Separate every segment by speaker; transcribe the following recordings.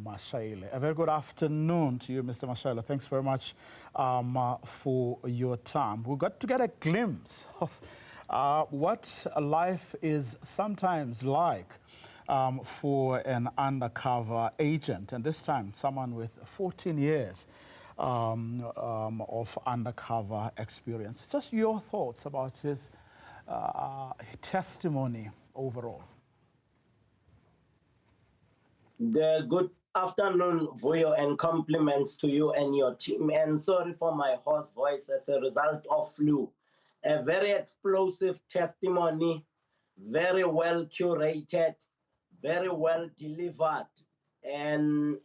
Speaker 1: Mashaile. A very good afternoon to you, Mr. Mashaile. Thanks very much for your time. We got to get a glimpse of what life is sometimes like for an undercover agent, and this time someone with 14 years of undercover experience. Just your thoughts about his testimony overall.
Speaker 2: Good afternoon, Vuyo, and compliments to you and your team. And sorry for my hoarse voice as a result of flu. A very explosive testimony, very well curated, very well delivered, and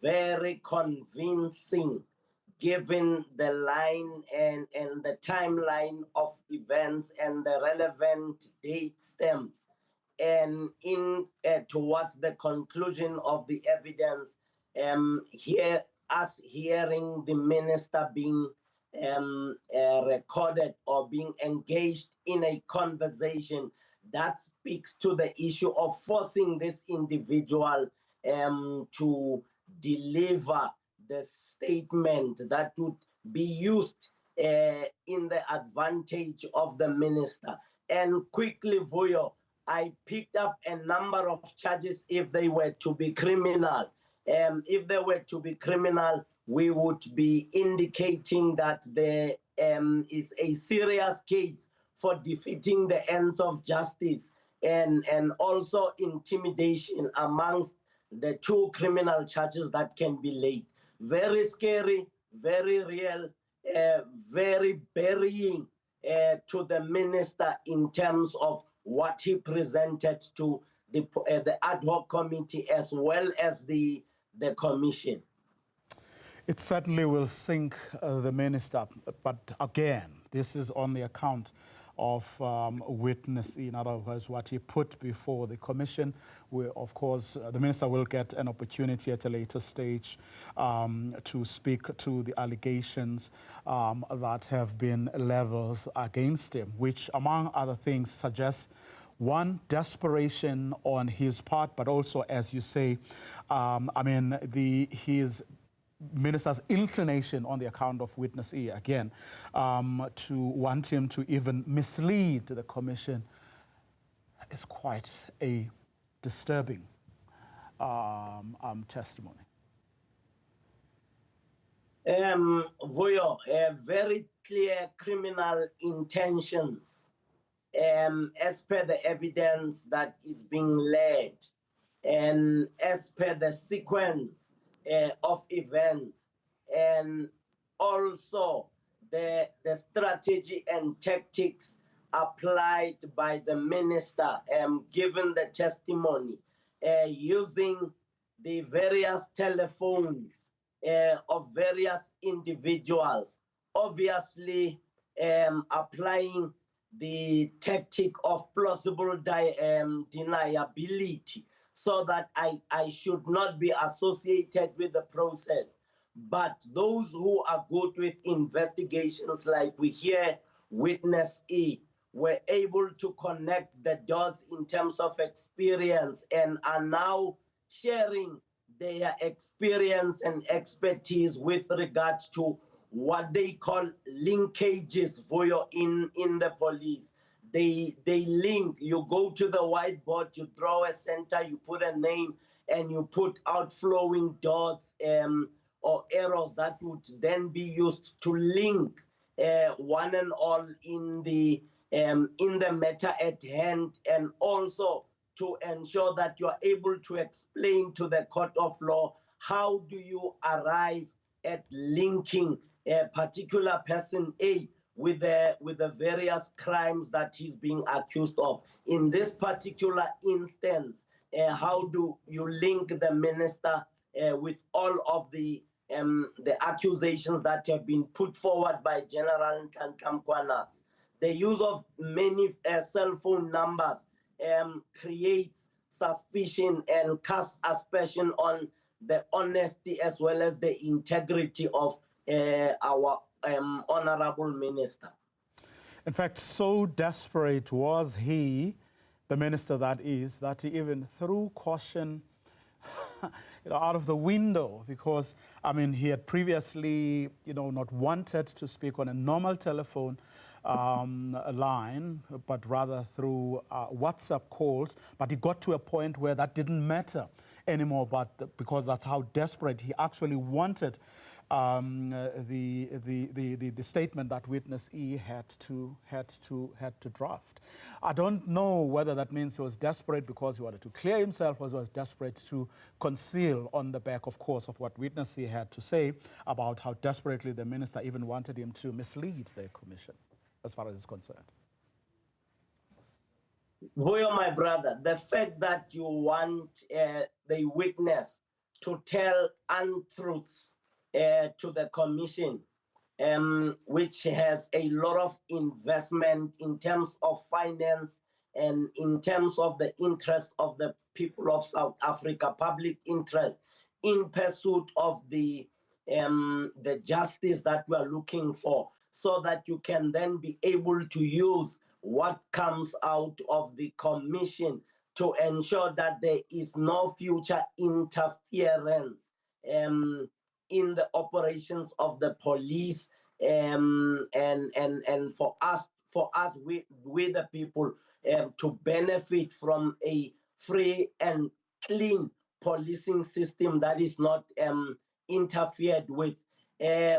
Speaker 2: very convincing, given the line and the timeline of events and the relevant date stamps. And in towards the conclusion of the evidence, hearing the minister being recorded or being engaged in a conversation that speaks to the issue of forcing this individual to deliver the statement that would be used in the advantage of the minister. And quickly, Vuyo, I picked up a number of charges if they were to be criminal. If they were to be criminal, we would be indicating that there is a serious case for defeating the ends of justice and also intimidation amongst the two criminal charges that can be laid. Very scary, very real, very burying to the minister in terms of what he presented to the ad hoc committee as well as the commission.
Speaker 1: It certainly will sink the minister, but again, this is on the account of witness, in other words, what he put before the commission. Of course, the minister will get an opportunity at a later stage to speak to the allegations that have been leveled against him, which, among other things, suggests one, desperation on his part, but also, as you say, his minister's inclination on the account of witness E, again, to want him to even mislead the commission is quite a disturbing testimony.
Speaker 2: Vuyo, very clear criminal intentions as per the evidence that is being led and as per the sequence of events, and also the strategy and tactics applied by the minister, given the testimony, using the various telephones of various individuals, obviously applying the tactic of plausible deniability, so that I should not be associated with the process. But those who are good with investigations, like we hear witness E, were able to connect the dots in terms of experience and are now sharing their experience and expertise with regard to what they call linkages for your in the police. They link. You go to the whiteboard, you draw a center, you put a name, and you put outflowing dots or arrows that would then be used to link one and all in the matter at hand, and also to ensure that you are able to explain to the court of law how do you arrive at linking a particular person A with the various crimes that he's being accused of. In this particular instance, how do you link the minister with all of the accusations that have been put forward by General Nkamkwanas? The use of many cell phone numbers creates suspicion and casts aspersion on the honesty as well as the integrity of our honorable minister.
Speaker 1: In fact, so desperate was he, the minister that is, that he even threw caution out of the window, because I mean he had previously not wanted to speak on a normal telephone line, but rather through WhatsApp calls. But he got to a point where that didn't matter anymore, but because that's how desperate he actually wanted the statement that witness E had to draft. I don't know whether that means he was desperate because he wanted to clear himself, or he was desperate to conceal, on the back, of course, of what witness E had to say about how desperately the minister even wanted him to mislead the commission, as far as it's concerned.
Speaker 2: Boyo, my brother, the fact that you want the witness to tell untruths to the commission, which has a lot of investment in terms of finance and in terms of the interest of the people of South Africa, public interest in pursuit of the justice that we are looking for, so that you can then be able to use what comes out of the commission to ensure that there is no future interference in the operations of the police, and for us we the people to benefit from a free and clean policing system that is not interfered with.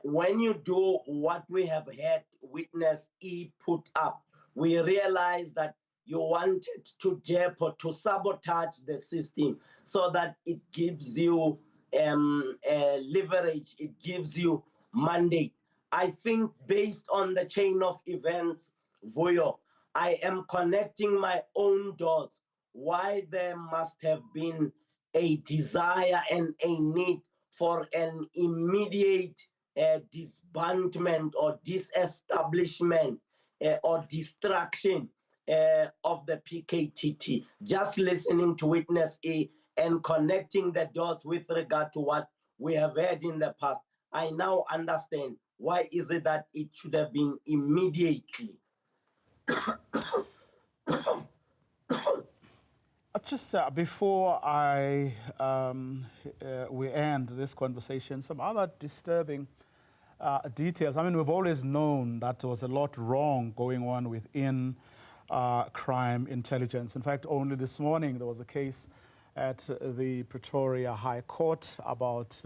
Speaker 2: When you do what we have had witness E put up, we realize that you wanted to sabotage the system so that it gives you leverage, it gives you mandate. I think based on the chain of events, Vuyo, I am connecting my own dots why there must have been a desire and a need for an immediate disbandment or disestablishment or destruction of the PKTT. Just listening to witness A and connecting the dots with regard to what we have heard in the past, I now understand why is it that it should have been immediately.
Speaker 1: Just before we end this conversation, some other disturbing details. I mean, we've always known that there was a lot wrong going on within crime intelligence. In fact, only this morning there was a case at the Pretoria High Court about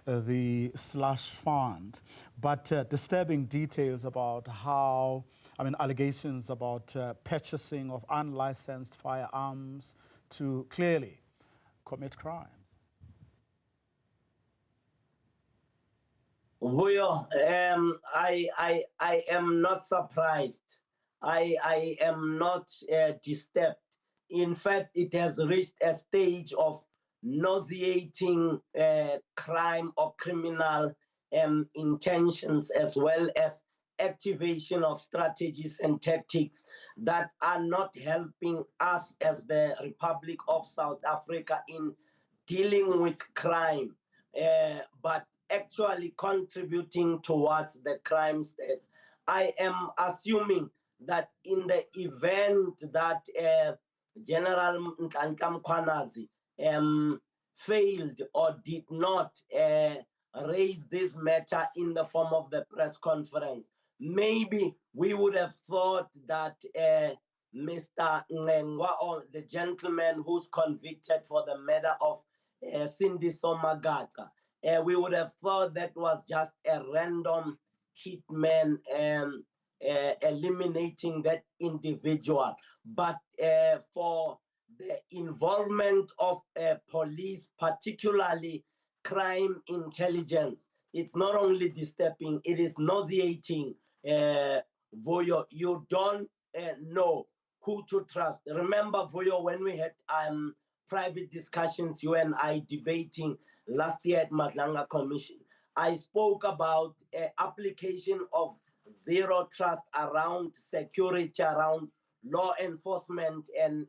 Speaker 1: the slush fund. But disturbing details about how, I mean, allegations about purchasing of unlicensed firearms to clearly commit crimes.
Speaker 2: Vuyo, I am not surprised. I am not disturbed. In fact, it has reached a stage of nauseating crime or criminal intentions, as well as activation of strategies and tactics that are not helping us as the Republic of South Africa in dealing with crime, but actually contributing towards the crime stats. I am assuming that in the event that General Nkankam Kwanazi failed or did not raise this matter in the form of the press conference, maybe we would have thought that Mr. Ngengwa, or the gentleman who's convicted for the murder of Cindy Somagata, we would have thought that was just a random hitman eliminating that individual. But for the involvement of police, particularly crime intelligence, it's not only disturbing, it is nauseating. Vuyo, you don't know who to trust. Remember, Vuyo, when we had private discussions, you and I debating last year at Madlanga Commission, I spoke about application of zero trust around security, around law enforcement, and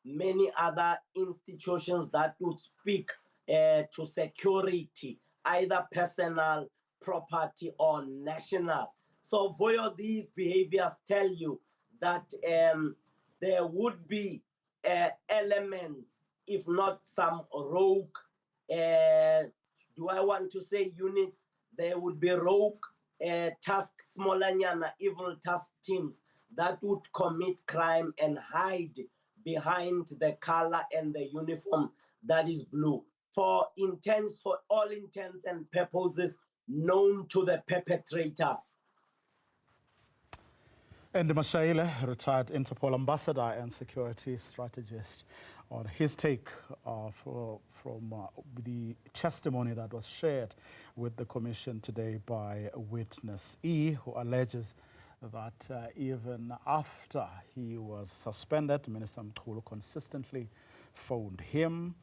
Speaker 2: many other institutions that would speak to security, either personal, property, or national. So for these behaviors tell you that there would be elements if not some rogue, do I want to say units? There would be rogue task, smolanyana, evil task teams that would commit crime and hide behind the color and the uniform that is blue. For all intents and purposes known to the perpetrators.
Speaker 1: Andy Mashaile, retired Interpol ambassador and security strategist, on his take from the testimony that was shared with the Commission today by witness E, who alleges that even after he was suspended, Minister Mkhulu consistently phoned him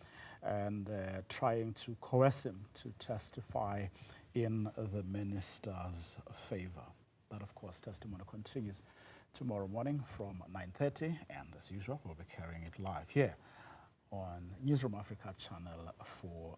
Speaker 1: and trying to coerce him to testify in the minister's favor. That, of course, testimony continues tomorrow morning from 9:30, and as usual, we'll be carrying it live here on Newzroom Afrika channel 4.